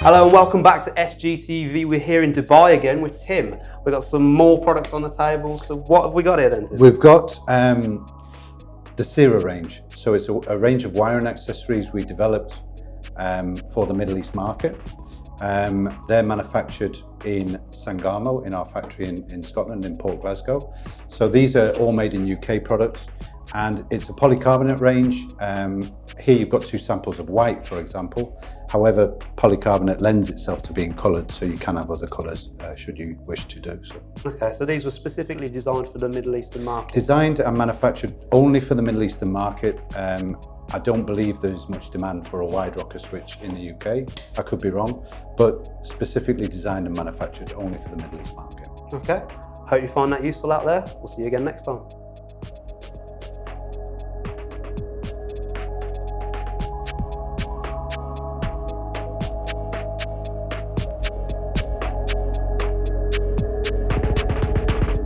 Hello and welcome back to SGTV. We're here in Dubai again with Tim. We've got some more products on the table. So what have we got here then, Tim? We've got the Seera range. So it's a range of wiring accessories we developed for the Middle East market. They're manufactured in Scolmore, in our factory in Scotland, in Port Glasgow. So these are all made in UK products, and it's a polycarbonate range. Here you've got two samples of white, for example. However, polycarbonate lends itself to being coloured, so you can have other colours should you wish to do so. Okay, so these were specifically designed for the Middle Eastern market? Designed and manufactured only for the Middle Eastern market. I don't believe there's much demand for a wide rocker switch in the UK. I could be wrong, but specifically designed and manufactured only for the Middle East market. Okay, hope you find that useful out there. We'll see you again next time.